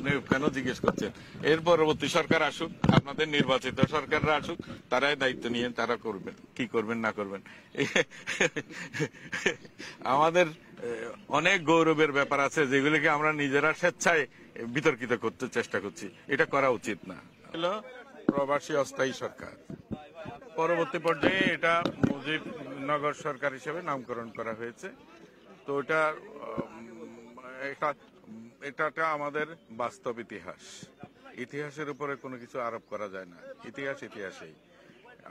আপনি কেন জিজ্ঞেস করছেন? এর পরবর্তী সরকার আসুক, আপনাদের নির্বাচিত সরকাররা আসুক, তারাই দায়িত্ব নিয়ে তারা করবেন, কি করবেন না করবেন। আমাদের অনেক গৌরবের ব্যাপার আছে যেগুলিকে আমরা নিজেরা স্বেচ্ছায় বিতর্কিত করতে চেষ্টা করছি, এটা করা উচিত না। হলো প্রবাসী অস্থায়ী সরকার, পরবর্তী পর্যায়ে এটা মুজিবনগর সরকার হিসেবে নামকরণ করা হয়েছে। তো এটা আমাদের বাস্তব ইতিহাস। ইতিহাসের উপরে কোনো কিছু আরোপ করা যায় না। ইতিহাস ইতিহাসেই।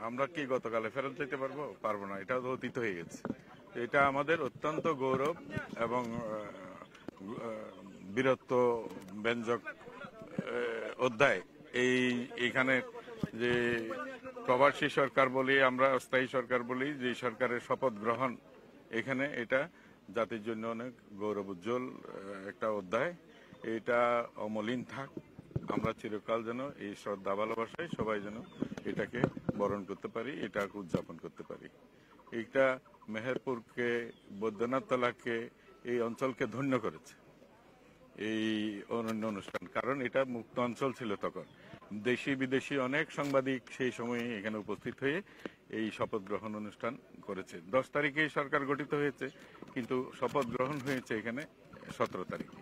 আমরা কি গতকালে ফেরত যেতে পারবো না, এটাও তো অতীত হয়ে গেছে। এটা আমাদের অত্যন্ত গৌরব এবং বীরত্ব ব্যঞ্জক অধ্যায়। এইখানে যে প্রবাসী সরকার বলি, আমরা অস্থায়ী সরকার বলি, যে সরকারের শপথ গ্রহণ, এখানে এটা জাতির জন্য অনেক গৌরব উজ্জ্বল একটা অধ্যায়। এটা অমলিন থাক, আমরা চিরকাল যেন এই শ্রদ্ধা ভালোবাসায় সবাই যেন এটাকে বরণ করতে পারি, এটাকে উদযাপন করতে পারি। এইটা মেহেরপুরকে, বৈদ্যনাথ তলাকে, এই অঞ্চলকে ধন্য করেছে এই অনন্য অনুষ্ঠান। কারণ এটা মুক্ত অঞ্চল ছিল তখন। দেশি বিদেশি অনেক সাংবাদিক সেই সময়ে এখানে উপস্থিত হয়ে এই শপথ গ্রহণ অনুষ্ঠান করেছে। 10 তারিখে সরকার গঠিত হয়েছে, কিন্তু শপথ গ্রহণ হয়েছে এখানে 17 তারিখে।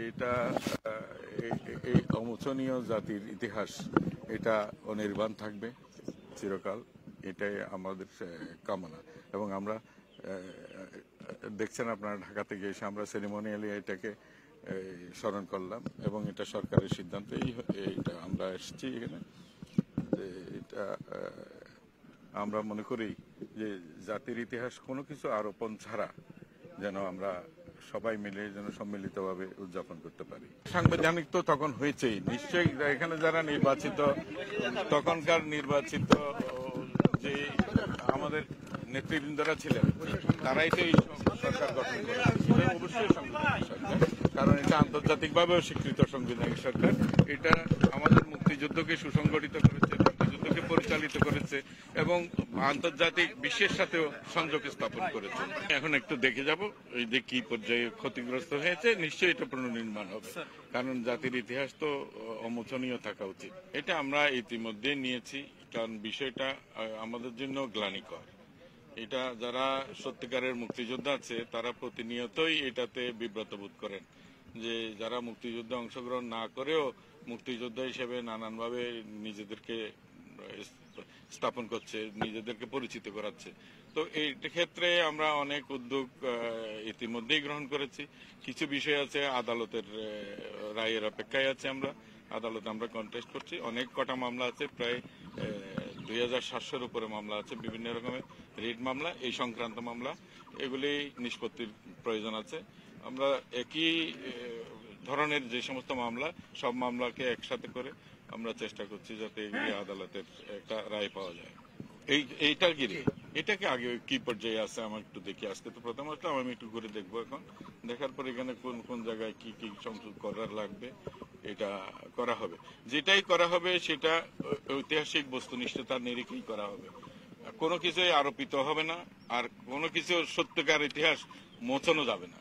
এটা এই অমোচনীয় জাতির ইতিহাস, এটা অনির্বাণ থাকবে চিরকাল, এটাই আমাদের কামনা। এবং আমরা দেখছেন আপনারা ঢাকা থেকে এসে আমরা সেরিমনিয়ালি এটাকে স্মরণ করলাম, এবং এটা সরকারের সিদ্ধান্তেই এইটা আমরা এসেছি এখানে। এটা আমরা মনে করি যে জাতির ইতিহাস কোনো কিছু আরোপণ ছাড়া যেন আমরা সবাই মিলে যেন সম্মিলিতভাবে উদযাপন করতে পারি। সাংবিধানিক তো তখন হয়েছেই, নিশ্চয়ই এখানে যারা নির্বাচিত, তখনকার নির্বাচিত যে আমাদের নেতৃবৃন্দরা ছিলেন, তারাই তো এই সরকার গঠন করেছে। অবশ্যই সাংবিধানিক সরকার, কারণ এটা আন্তর্জাতিকভাবেও স্বীকৃত সাংবিধানিক সরকার। এটা আমাদের মুক্তিযুদ্ধকে সুসংগঠিত করেছে, মুক্তিযুদ্ধকে পরিচালিত করেছে এবং আন্তর্জাতিক বিশ্বের সাথেও সংযোগ স্থাপন করেছে। এখন একটু দেখে যাব এই যে কি পর্যায়ে ক্ষতিগ্রস্ত হয়েছে। নিশ্চয়ই এটা পুনর্নির্মাণ হবে, কারণ জাতির ইতিহাস তো অমোচনীয় থাকা উচিত। এটা আমরা ইতিমধ্যে নিয়েছি, কারণ বিষয়টা আমাদের জন্য গ্লানিকর। এটা যারা সত্যিকারের মুক্তিযোদ্ধা আছে তারা প্রতিনিয়তই এটাতে বিব্রত বোধ করেন, যে যারা মুক্তিযুদ্ধে অংশগ্রহণ না করেও মুক্তিযোদ্ধা হিসেবে নানানভাবে নিজেদেরকে স্থাপন করছে, নিজেদেরকে পরিচিত করাচ্ছে। তো এই ক্ষেত্রে আমরা অনেক উদ্যোগ ইতিমধ্যেই গ্রহণ করেছি। কিছু বিষয় আছে আদালতের রায়ের অপেক্ষায় আছে, আমরা আদালতে আমরা কন্টেস্ট করছি। অনেক কটা মামলা আছে, প্রায় 2700-এর উপরে মামলা আছে, বিভিন্ন রকমের রিট মামলা, এই সংক্রান্ত মামলা, এগুলি নিষ্পত্তির প্রয়োজন আছে। আমরা একই ধরনের যে সমস্ত মামলা, সব মামলাকে একসাথে করে আমরা চেষ্টা করছি যাতে এগুলি আদালতের একটা রায় পাওয়া যায়। এইটার গিরে এটাকে আগে কি পর্যায়ে আছে আমার একটু দেখি। আজকে তো প্রথম আসলাম, আমি একটু ঘুরে দেখবো এখন, দেখার পর এখানে কোন কোন জায়গায় কি কি সংশোধন করার লাগবে এটা করা হবে। যেটাই করা হবে সেটা ঐতিহাসিক বস্তুনিষ্ঠতার নিরিখেই করা হবে, কোনো কিছুই আরোপিত হবে না, আর কোনো কিছু সত্যিকার ইতিহাস মোছানো যাবে না।